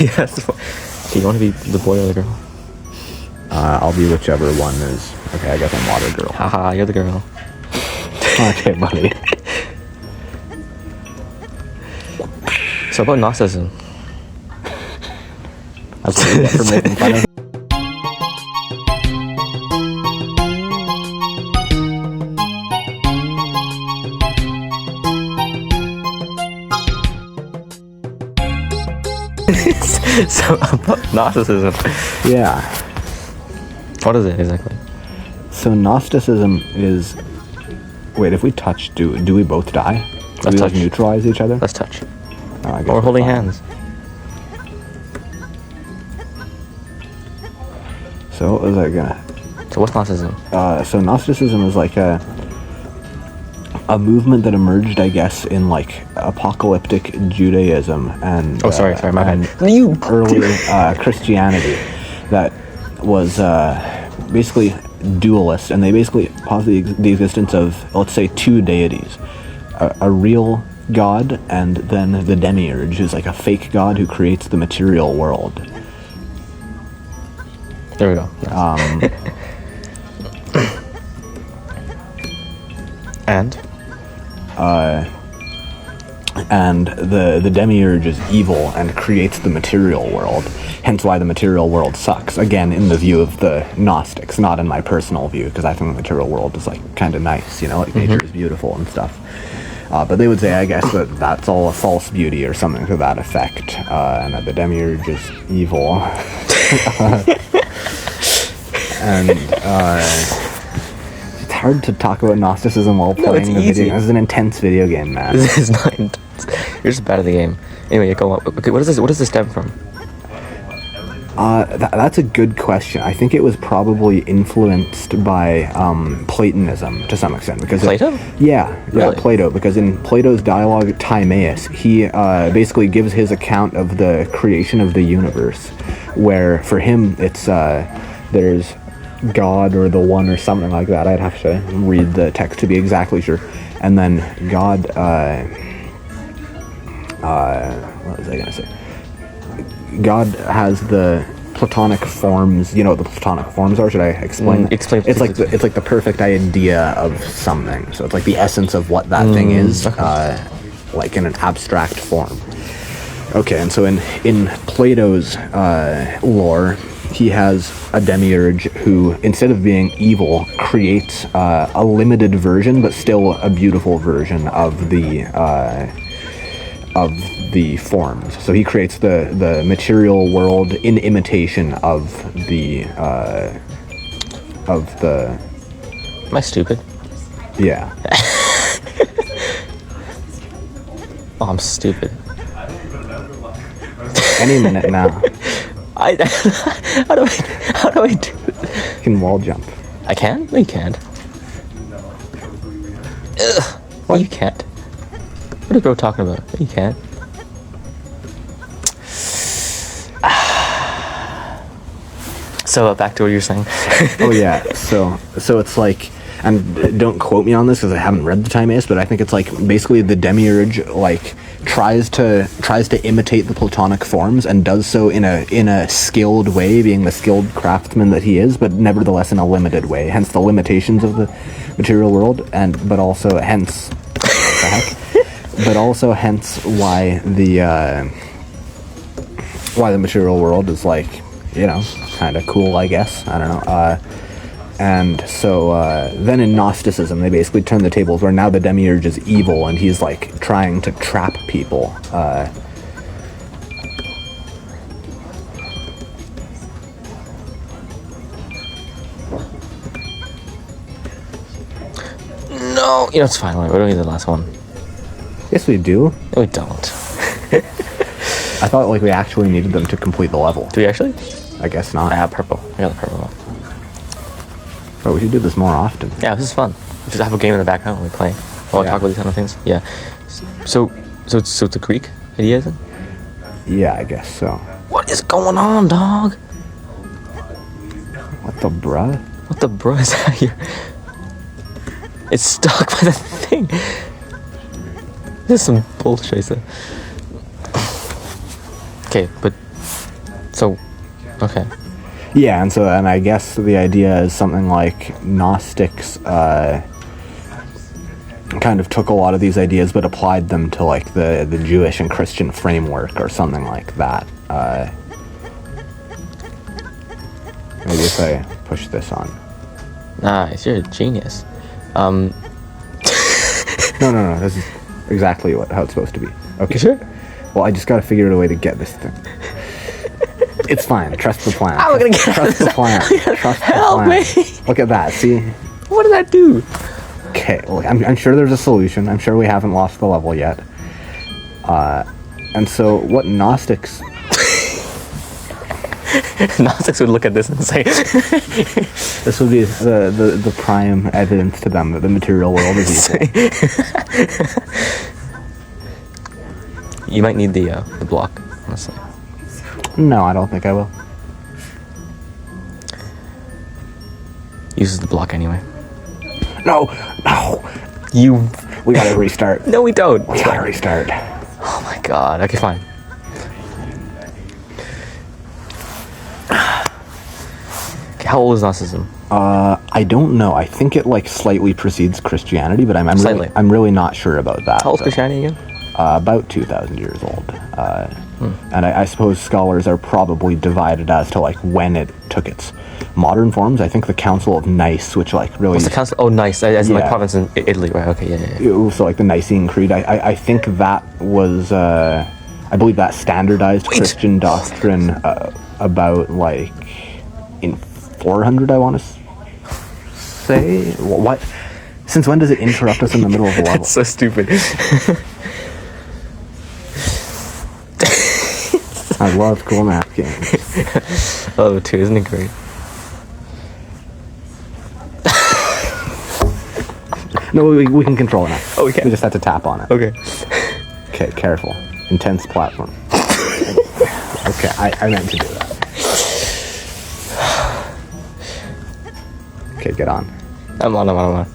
Yes. Do you want to be the boy or the girl? I'll be whichever one is. Okay, I guess I'm watergirl. Haha, you're the girl. Okay, buddy. So about Gnosticism. That's what you get for making fun of. So about Gnosticism. Yeah. What is it exactly? So Gnosticism is... Wait, if we touch, do we both die? Do we touch. like neutralize each other? Let's touch. Oh, I guess Or holding fine. hands. So what was I gonna... So what's Gnosticism? So Gnosticism is like a movement that emerged, I guess, in like apocalyptic Judaism and Sorry, my bad. Early Christianity that was basically dualist, and they basically posit the existence of, let's say, two deities, a real god and then the demiurge, who's like a fake god who creates the material world. There we go. Nice. And the demiurge is evil and creates the material world, hence why the material world sucks. Again, in the view of the Gnostics, not in my personal view, because I think the material world is like kind of nice, you know, like nature is beautiful and stuff. But they would say, I guess, that that's all a false beauty or something to that effect, and that the demiurge is evil. And it's hard to talk about Gnosticism while playing the video. This is an intense video game, man. This is not intense. You're just bad at the game. Anyway, go on. Okay, what does this stem from? That's a good question. I think it was probably influenced by Platonism to some extent. Because Plato? Really? Plato. Because in Plato's dialogue Timaeus, he basically gives his account of the creation of the universe, where for him it's there's God or the one or something like that. I'd have to read the text to be exactly sure. And then God, what was I gonna say? God has the Platonic forms. You know what the Platonic forms are? Should I explain? Explain. It's like the perfect idea of something. So it's like the essence of what that thing is, like in an abstract form. Okay, and so in Plato's lore, he has a demiurge who, instead of being evil, creates a limited version, but still a beautiful version of the forms. So he creates the material world in imitation of the. Am I stupid? Yeah. Oh, I'm stupid. Any minute now. How do I do it? You can wall jump. I can? No, you can't. Ugh. What? You can't. What is bro talking about? No, you can't. So back to what you were saying. Oh yeah. So it's like, and don't quote me on this because I haven't read the Timaeus, but I think it's like basically the demiurge like tries to imitate the Platonic forms and does so in a skilled way, being the skilled craftsman that he is, but nevertheless in a limited way. Hence the limitations of the material world, but also hence why the material world is like, you know, kind of cool, I guess. I don't know. And so then in Gnosticism, they basically turn the tables where now the demiurge is evil and he's like trying to trap people. No, you know it's fine. We don't need the last one. Yes, we do. No, we don't. I thought like we actually needed them to complete the level. Do we actually? I guess not. I have purple. I got the purple one. But we should do this more often. Yeah, this is fun. We just have a game in the background when we play. While I talk about these kind of things. Yeah. So it's a Greek idea, is it? Yeah, I guess so. What is going on, dog? What the bruh? What the bruh is that here? It's stuck by the thing. This is some bullshit. Okay, but So, okay. Yeah, and I guess the idea is something like Gnostics kind of took a lot of these ideas but applied them to like the Jewish and Christian framework or something like that. Maybe if I push this on. Nice, you're a genius. No, this is exactly how it's supposed to be. Okay. You sure? Well, I just gotta figure out a way to get this thing. It's fine. Trust the plan. How am I gonna get Trust the plan. Trust the Help plan. me! Look at that. See? What did that do? Okay. Well, I'm sure there's a solution. I'm sure we haven't lost the level yet. And so, what Gnostics? Gnostics would look at this and say, This would be the prime evidence to them that the material world is evil. You might need the block, honestly. No, I don't think I will. Uses the block anyway. No. You. We gotta restart. No, we don't. We gotta restart. Oh my god. Okay, fine. Okay, how old is Gnosticism? I don't know. I think it like slightly precedes Christianity, but I'm Slightly. really not sure about that. How old is so. Christianity again? About 2,000 years old. And I suppose scholars are probably divided as to like when it took its modern forms. I think the Council of Nice, which like really... What's the council? Oh, nice. As in like Yeah. province in Italy, right? Okay, yeah. So like the Nicene Creed, I think that was... I believe that standardized Christian doctrine about like in 400, I want to say. What? Since when does it interrupt us in the middle of the level? That's so stupid. I love cool math games. I love it too, isn't it great? No, we can control it now. Oh, we can? We just have to tap on it. Okay. Okay, careful. Intense platform. Okay, I meant to do that. Okay, get on. I'm on.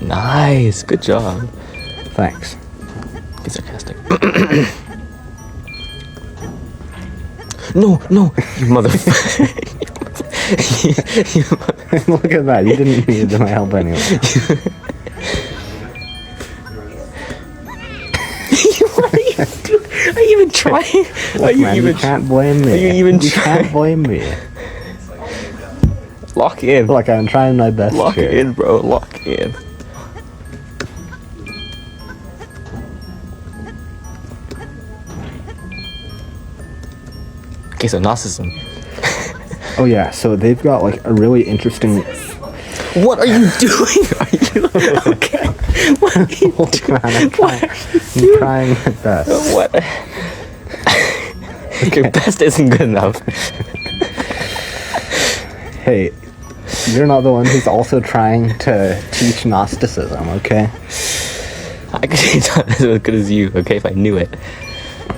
Nice. Good job. Thanks. Be sarcastic. No, you motherfucker. Look at that. You didn't need my help anyway. What are you doing? Are you even trying? Look, man, you can't blame me. Are you even You can't blame me. Lock in. Look, I'm trying my best Lock here. in, bro. Lock in. Okay, so Gnosticism. Oh yeah, so they've got like a really interesting... What are you doing? Are you okay? What are you Look, doing? man, I'm trying my best. What? Okay, best isn't good enough. Hey, you're not the one who's also trying to teach Gnosticism, okay? I could teach that as good as you, okay, if I knew it.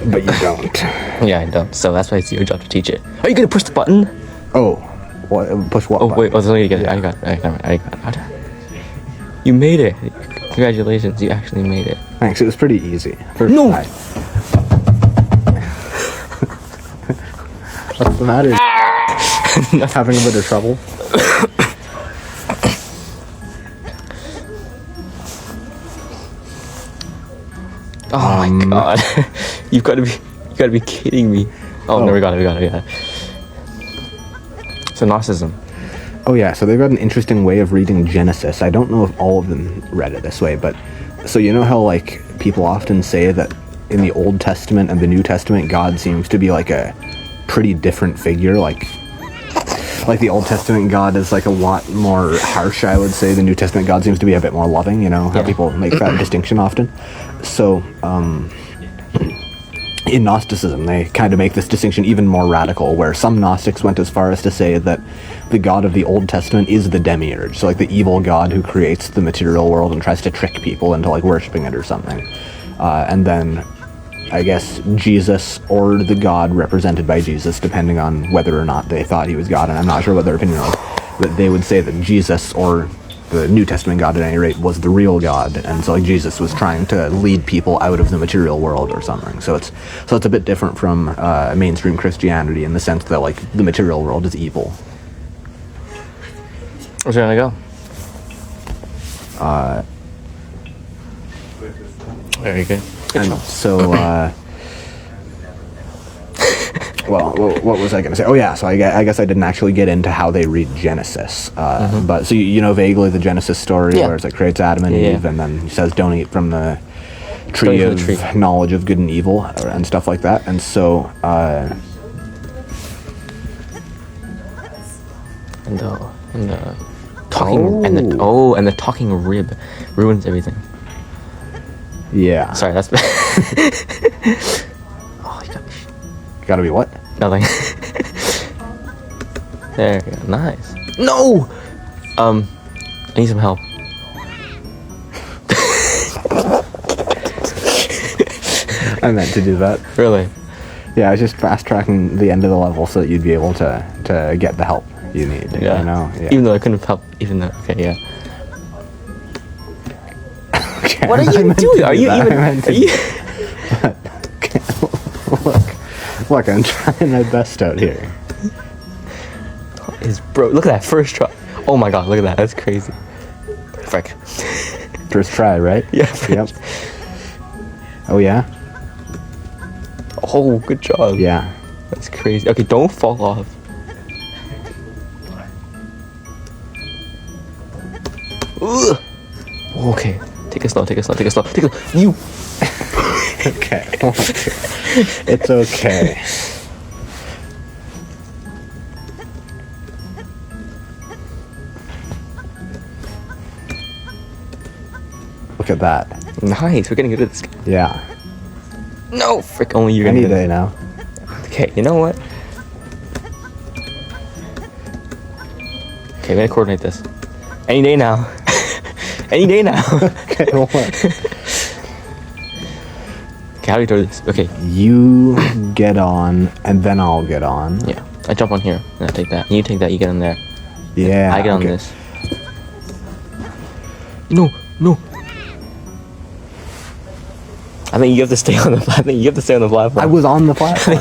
But you don't. Yeah, I don't. So that's why it's your job to teach it. Are you gonna push the button? Oh, what? Push what? Oh button? wait, there's only to get it. I got it. You made it. Congratulations, you actually made it. Thanks. It was pretty easy. First No. try. What's the matter? Having a bit of trouble. Oh my god. You gotta be kidding me. Oh, no, we got it. So Gnosticism. Oh yeah, so they've got an interesting way of reading Genesis. I don't know if all of them read it this way, but so you know how like people often say that in the Old Testament and the New Testament, God seems to be like a pretty different figure. Like the Old Testament God is like a lot more harsh, I would say. The New Testament God seems to be a bit more loving. You know how people make that distinction often. So in Gnosticism, they kind of make this distinction even more radical, where some Gnostics went as far as to say that the God of the Old Testament is the demiurge, so like the evil God who creates the material world and tries to trick people into like worshipping it or something. And then I guess Jesus, or the God represented by Jesus, depending on whether or not they thought he was God, and I'm not sure what their opinion was, but they would say that Jesus, or the New Testament God, at any rate, was the real God, and so like Jesus was trying to lead people out of the material world or something. So it's a bit different from mainstream Christianity in the sense that like the material world is evil. Where's it gonna go? Very good. And so, well, what was I going to say? Oh, yeah, so I guess I didn't actually get into how they read Genesis. But, so you know vaguely the Genesis story, Yeah. where it's like creates Adam and Eve, and then he says, don't eat from the tree Don't eat of from the tree. knowledge of good and evil, and stuff like that. And so, And the talking and the talking rib ruins everything. yeah. Sorry, that's oh, you got me. Gotta be what? Nothing. There we go. Nice. No. I need some help. I meant to do that. Really? Yeah, I was just fast tracking the end of the level so that you'd be able to get the help you need. Yeah. You know? Yeah. Even though I couldn't help. Even though. Okay. Yeah. Okay, What are I you meant to doing? do Are you that. I even? meant to Are you? Look, I'm trying my best out here. Is bro? Look at that first try. Oh my god! Look at that. That's crazy. Frick. First try, right? Yeah. Yep. Oh yeah? Oh, good job. Yeah. That's crazy. Okay, don't fall off. Ugh. Okay. Take it slow. Take it slow. Take it slow. Take it. You. Okay. It's okay. Look at that. Nice. We're getting good at this. Yeah. No, frick. Only you're Any gonna get day it. now. Okay. You know what? Okay, we're gonna coordinate this. Any day now. Any day now. Okay, what? Okay, how do we do this? Okay. You get on, and then I'll get on. Yeah. I jump on here. And I take that. You take that. You get on there. Yeah. I get on okay. this. No. No. I think you have to stay on the. I think you have to stay on the platform. I was on the platform.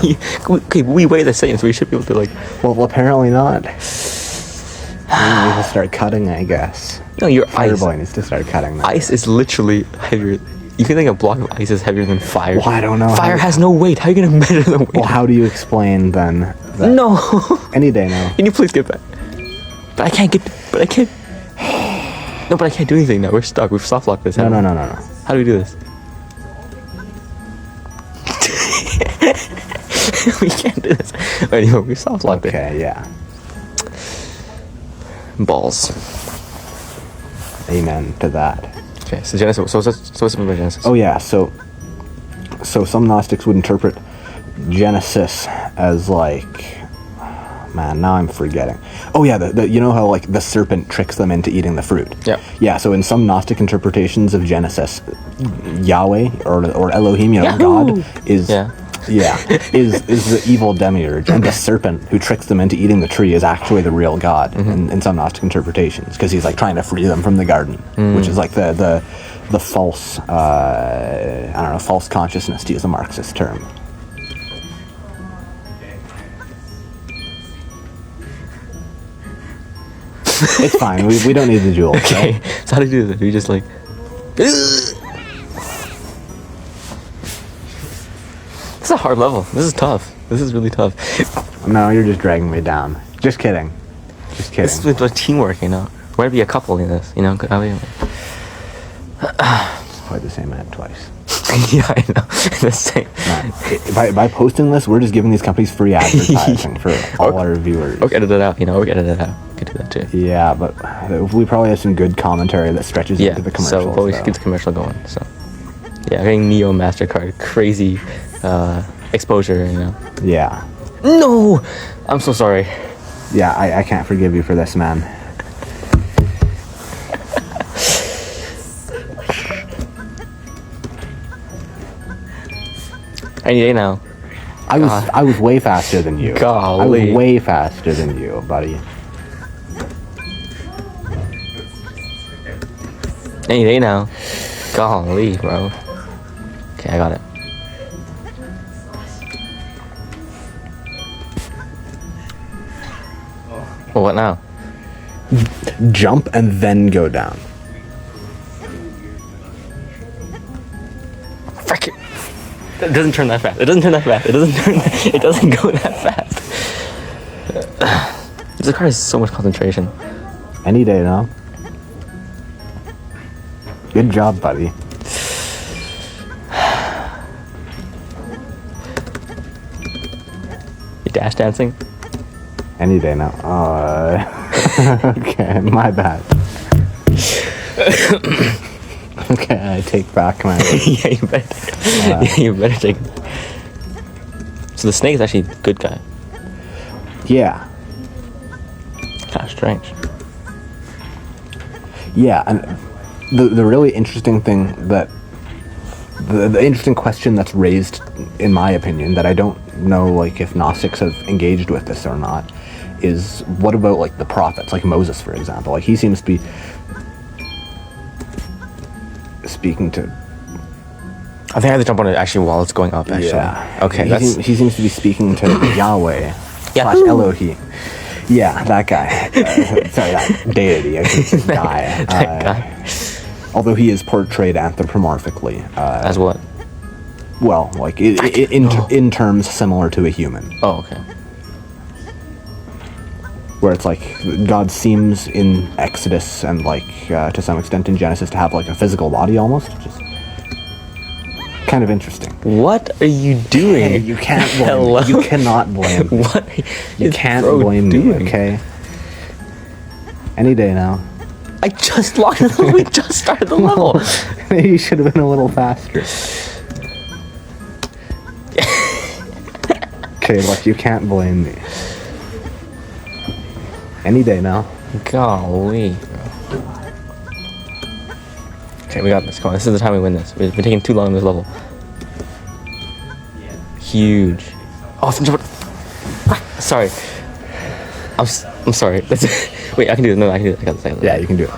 Okay, we weigh the same, so we should be able to like. Well, apparently not. We need to start cutting, I guess. No, your ice. Fireboy needs to start cutting that. Ice is literally heavier. You can think a block of ice is heavier than fire. Well, I don't know. Fire has no weight. How are you gonna measure the weight? Well, how do you explain then? That No. Any day now. Can you please get back? But I can't get. But I can't. No, but I can't do anything now. We're stuck. We've soft locked this. No. How do we do this? We can't do this. Anyway, we soft locked it. Okay, yeah. Balls. Amen to that. Okay, so Genesis. So what's the movie Genesis? Oh yeah, so some Gnostics would interpret Genesis as like, man, now I'm forgetting. Oh yeah, the you know how like the serpent tricks them into eating the fruit. Yeah. Yeah. So in some Gnostic interpretations of Genesis, Yahweh or Elohim, you know, Yahoo! God is. Yeah. is the evil demiurge, and the serpent who tricks them into eating the tree is actually the real God in some Gnostic interpretations, because he's like trying to free them from the garden, which is like the false I don't know, false consciousness, to use a Marxist term. It's fine. We don't need the jewels. Okay. Right? So how do you do this? Do you just like? This is a hard level. This is tough. This is really tough. No, you're just dragging me down. Just kidding. Just kidding. This is like teamwork, you know. We're gonna be a couple in this, you know. I mean, Play the same ad twice. yeah, I know. The same. Man, by posting this, we're just giving these companies free advertising for all our viewers. Okay, edit it out. You know, we can edit it out. We can do that too. Yeah, but we probably have some good commentary that stretches Yeah. into the commercials. So, but we should get the commercial going. So, yeah, getting Neo Mastercard, crazy exposure. You know. Yeah. No, I'm so sorry. Yeah, I can't forgive you for this, man. Any day now. I was way faster than you. Golly. I was way faster than you, buddy. Any day now. Golly, bro. Okay, I got it. Well, what now? Jump and then go down. Frick it. It doesn't turn that fast. It doesn't turn that fast. It doesn't go that fast. This requires so much concentration. Any day now. Good job, buddy. You dash dancing? Any day now. Okay, my bad. Okay, I take back my... Yeah, you better. Yeah, you better take it. So the snake is actually a good guy. Yeah. Kind of strange. Yeah, and the really interesting thing that... The interesting question that's raised, in my opinion, that I don't know, like, if Gnostics have engaged with this or not, is what about, like, the prophets, like Moses, for example? Like, he seems to be speaking to... I think I have to jump on it actually while it's going up, actually. Yeah. Okay, He seems to be speaking to Yahweh. Yeah. / Elohim. Yeah, that guy. Sorry, that deity. I should say guy. That guy. Although he is portrayed anthropomorphically. As what? Well, like, in terms similar to a human. Oh, okay. Where it's like, God seems in Exodus and, like, to some extent in Genesis to have, like, a physical body almost. Which is kind of interesting. What are you doing? Hey, you can't blame me. You cannot blame me. What? You can't blame me, okay? Any day now. I just locked it. We just started the level. Maybe you should have been a little faster. Okay, look, you can't blame me. Any day now. Golly, bro. Okay, we got this. Come on, this is the time we win this. We've been taking too long in this level. Huge. Oh, sorry. I'm sorry. Wait, I can do it. No, I can do it. I got this. Yeah, you can do it.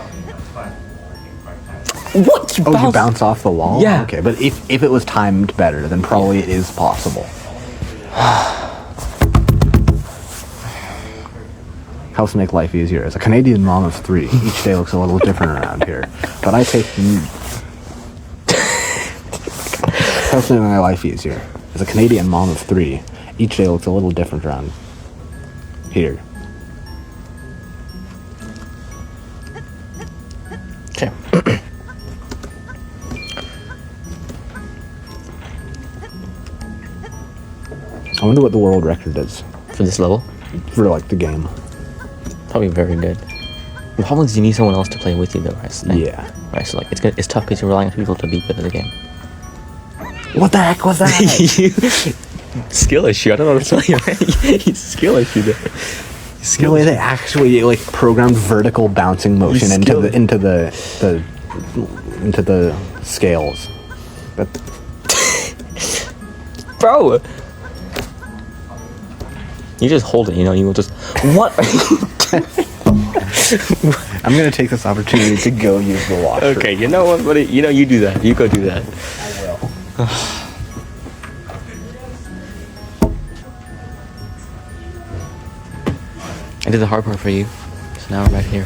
What? You bounce off the wall? Yeah. Okay, but if it was timed better, then probably it is possible. Helps make life easier. As a Canadian mom of 3, each day looks a little different around here. But I take... Helps make my life easier. As a Canadian mom of 3, each day looks a little different around here. Okay. I wonder what the world record is For this level? for, like, the game. Probably very good. The problem is you need someone else to play with you, though, right? Yeah. Right, so like it's tough because you're relying on people to be good at the game. What the heck was that? Skill issue. I don't know what to tell you, man. He's skill issue there. The way they actually, like, programmed vertical bouncing motion into the scales. But Bro! You just hold it, you know, you will just... What are you doing? I'm gonna take this opportunity to go use the washroom. Okay, you know what, buddy? You know, you do that. You go do that. I will. I did the hard part for you, so now I'm right here.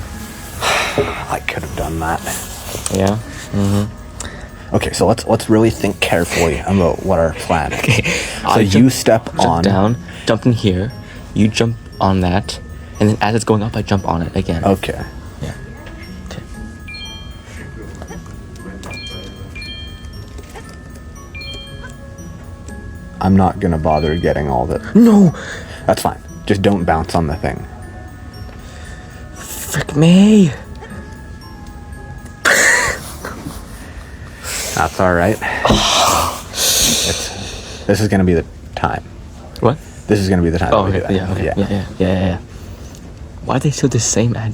I could have done that. Yeah? Okay, so let's really think carefully about what our plan is. Okay. So you step jump on down, jump in here, you jump on that, and then as it's going up, I jump on it again. Okay. Yeah. Okay. I'm not gonna bother getting all the... No! That's fine. Just don't bounce on the thing. Frick me! That's alright. This is gonna be the time. What? This is gonna be the time. Oh, that we okay. do that. Yeah, okay. Yeah. Why are they still the same ad?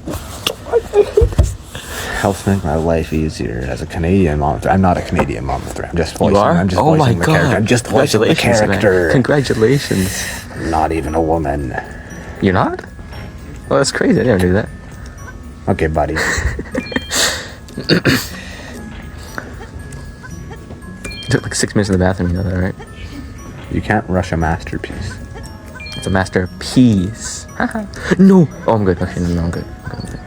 Helps make my life easier as a Canadian mom of 3. I'm not a Canadian mom of 3. I'm just voicing. You are? I'm just Oh my voicing the character. god. I'm just voicing the character. Man. Congratulations. Not even a woman. You're not? Well, that's crazy. I never knew that. Okay, buddy. It took like 6 minutes in the bathroom, you know that, right? You can't rush a masterpiece. It's a masterpiece. No! Oh, I'm good. Okay, no, I'm good. I'm good.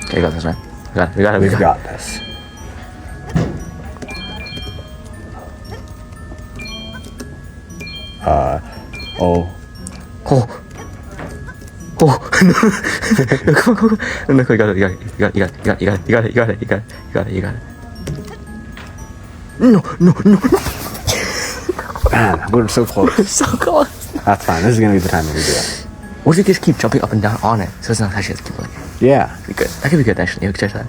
Okay, you got this, right? We got it. We've got this. Oh. Oh. Oh. No. Come on. No, you got it. You got it. No. Man, we're so close. So close. That's fine. This is gonna be the time that we do it. What if you just keep jumping up and down on it? So it's not actually keep like. Yeah. Be good. That could be good actually. We could try that.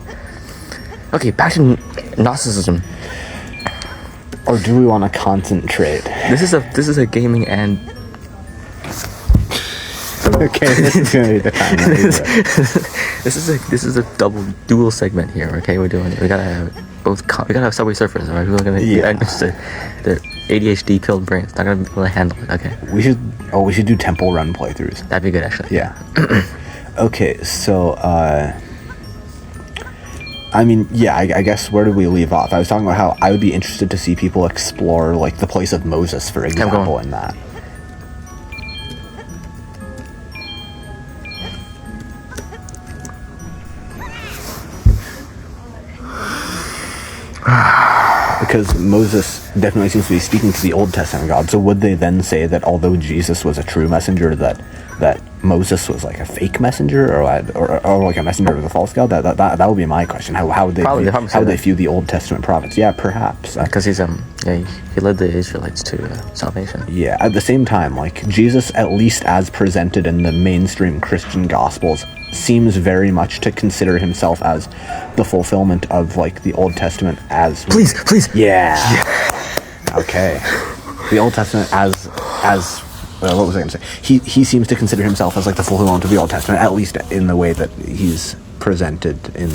Okay, back to Gnosticism. Or do we want to concentrate? This is a gaming and. Okay, this is gonna be the time that we do it. This is a dual segment here. Okay, we gotta have both. We gotta have Subway Surfers. Alright, we're gonna the ADHD pilled brains not gonna be able to handle it. Okay. We should do temple run playthroughs. That'd be good actually. Yeah. Okay, so I mean, yeah, I guess where did we leave off? I was talking about how I would be interested to see people explore like the place of Moses, for example, in that. Because Moses definitely seems to be speaking to the Old Testament God. So would they then say that although Jesus was a true messenger, that Moses was like a fake messenger, or like a messenger of the false God? That would be my question. How would they view the Old Testament prophets? Yeah, perhaps. Because he led the Israelites to salvation. Yeah. At the same time, like Jesus, at least as presented in the mainstream Christian Gospels, seems very much to consider himself as the fulfillment of like the Old Testament as please yeah. Okay, the Old Testament as what was I going to say? He seems to consider himself as like the fulfillment of the Old Testament, at least in the way that he's presented in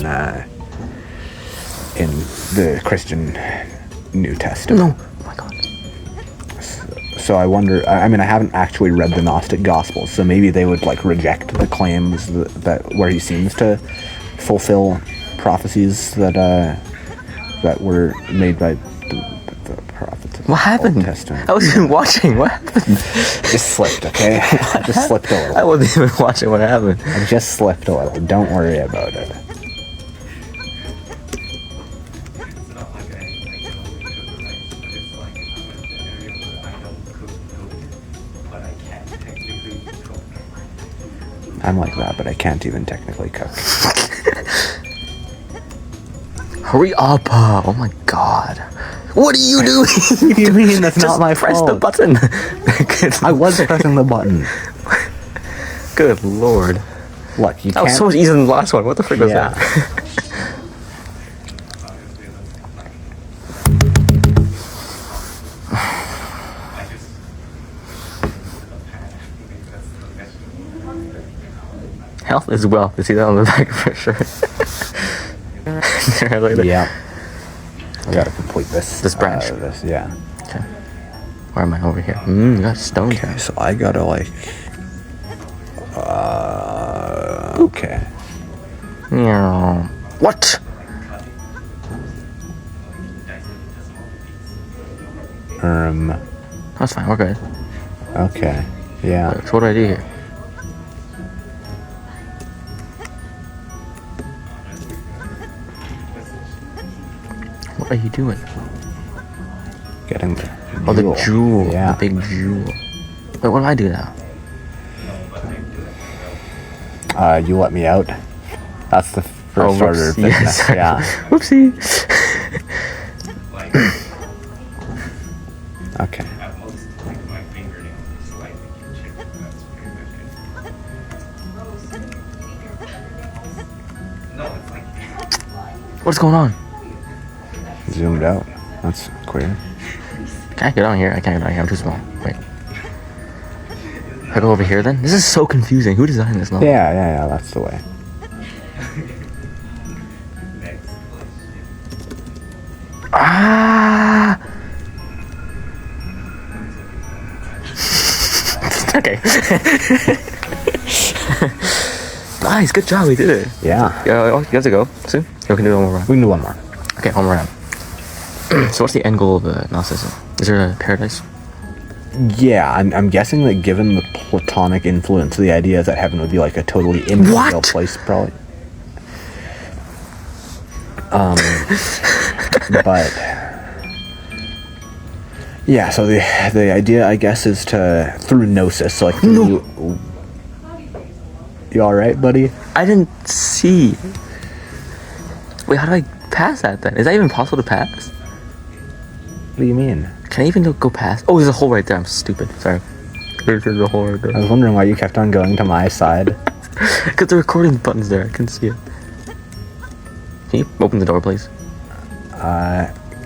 the Christian New Testament. No. Oh my God. So I wonder. I mean, I haven't actually read the Gnostic Gospels, so maybe they would like reject the claims that where he seems to fulfill prophecies that were made by the prophets. Of What the happened? Old Testament. I wasn't even watching. What happened? Just slipped, okay? Just slipped a little. I wasn't even watching what happened. I just slipped a little. Don't worry about it. I'm like that, but I can't even technically cook. Hurry up! Oh my God! What are you doing? What do you mean? That's not my press fault. Press the button. I was pressing the button. Good Lord! Look, you That can't. was so much easier than the last one. What the frick was Yeah. that? Health is wealth. You see that on the back for sure. Yeah. I gotta complete this branch. Yeah. Okay. Where am I? Over here. You got stone Okay, so I gotta like. Okay. What? That's fine. We're good. Okay. Yeah. So what do I do here? What are you doing? Getting the jewel. Oh, the jewel. Yeah. The big jewel. Wait, what do I do now? You let me out. That's the first order of business. Yes. Yeah. Whoopsie. Okay. What's going on? Zoomed out. That's queer. Can I get on here? I can't get on here. I'm too small. Wait. I go over here then? This is so confusing. Who designed this level? Yeah. That's the way. Ah! Okay. Nice, good job, we did it. Yeah. Yeah, you have to go soon? You can do one more round. We can do one more. Okay, one more round. So what's the end goal of Gnosticism? Is there a paradise? Yeah, I'm guessing that given the Platonic influence, the idea is that heaven would be like a totally immaterial place, probably. But yeah, so the idea, I guess, is to through gnosis, so like through. No. You all right, buddy? I didn't see. Wait, how do I pass that then? Is that even possible to pass? What do you mean? Can I even go past? Oh, there's a hole right there. I'm stupid. Sorry. There's a hole right there. I was wondering why you kept on going to my side. Because the recording button's there. I couldn't see it. Can you open the door, please?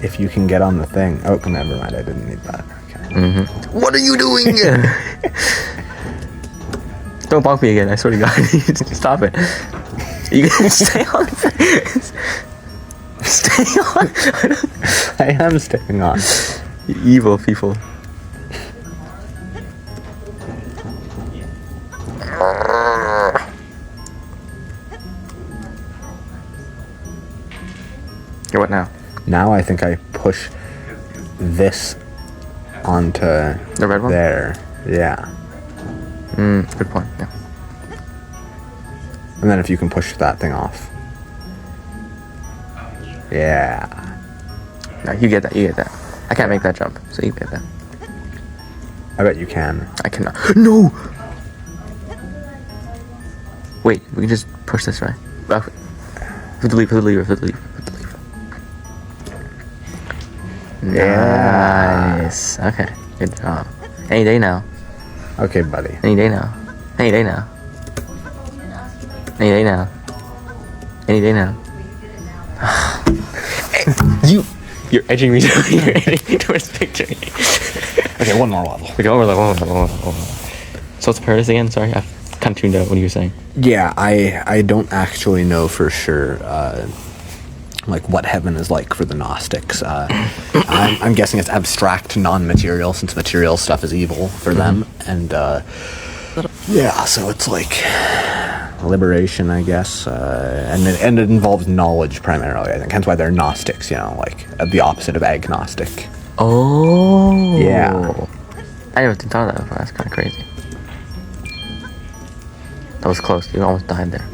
If you can get on the thing. Oh, never mind. I didn't need that. Okay. Mm-hmm. What are you doing? Don't bonk me again. I swear to God. Stop it. You can stay on. Stay on. I am staying on. You evil people. Okay, what now? Now I think I push this onto the red one? There. Yeah. Good point. Yeah. And then if you can push that thing off. Yeah. No, you get that. You get that. I can't make that jump, so you get that. I bet you can. I cannot. No. Wait, we can just push this, right? Okay. For the lever. Yeah. Nice. Okay. Good job. Any day now. Okay, buddy. Any day now. You're edging me towards victory. Okay, one more level. Okay, one more level. So what's Paris again? Sorry, I kind of tuned out when you were saying. Yeah, I don't actually know for sure, like what heaven is like for the Gnostics. I'm guessing it's abstract, non-material, since material stuff is evil for them, and yeah, so it's like liberation, I guess, and it involves knowledge primarily. I think hence why they're Gnostics. You know, like the opposite of agnostic. Oh. Yeah. I never thought of that before. That's kind of crazy. That was close. You almost died there.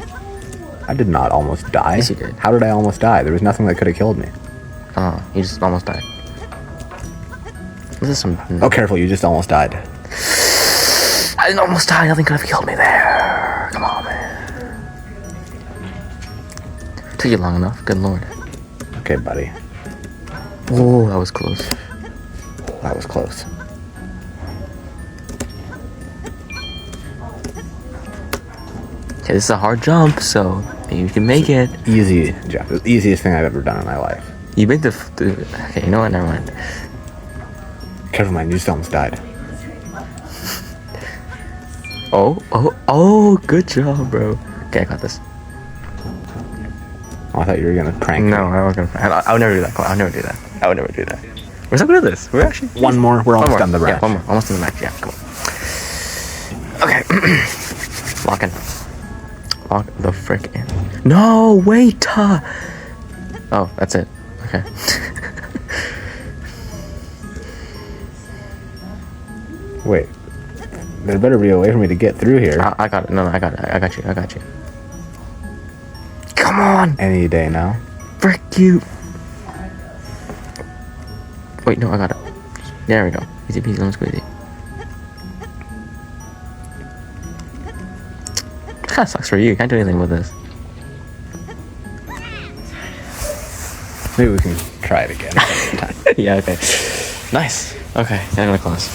I did not almost die. Yes, you did. How did I almost die? There was nothing that could have killed me. Oh, you just almost died. This is some... Oh, careful, you just almost died. I didn't almost die. Nothing could have killed me there. Come on, man. Took you long enough. Good lord. Okay, buddy. Oh, that was close. That was close. Okay, this is a hard jump, so maybe you can make it. Easy, Jeff. The easiest thing I've ever done in my life. You made the... Okay, you know what? Never mind. Careful, man. You just almost died. Oh, good job, bro. Okay, I got this. Oh, I thought you were gonna prank me. No, I wasn't gonna. I would never do that. Come on, I would never do that. We're so good at this. We're actually... One more. We're almost done the match. Yeah, one more. Almost done the match. Yeah, come on. Okay. Lock in. Lock the frick in. No, wait. Oh, that's it. Okay. Wait. There better be a way for me to get through here. I got it. No, I got it. I got you. Come on. Any day now. Frick you. Wait, no, I got it. There we go. Easy peasy, lemon squeezy. Kinda sucks for you. You can't do anything with this. Maybe we can try it again. Yeah, okay. Nice. Okay, I'm gonna close.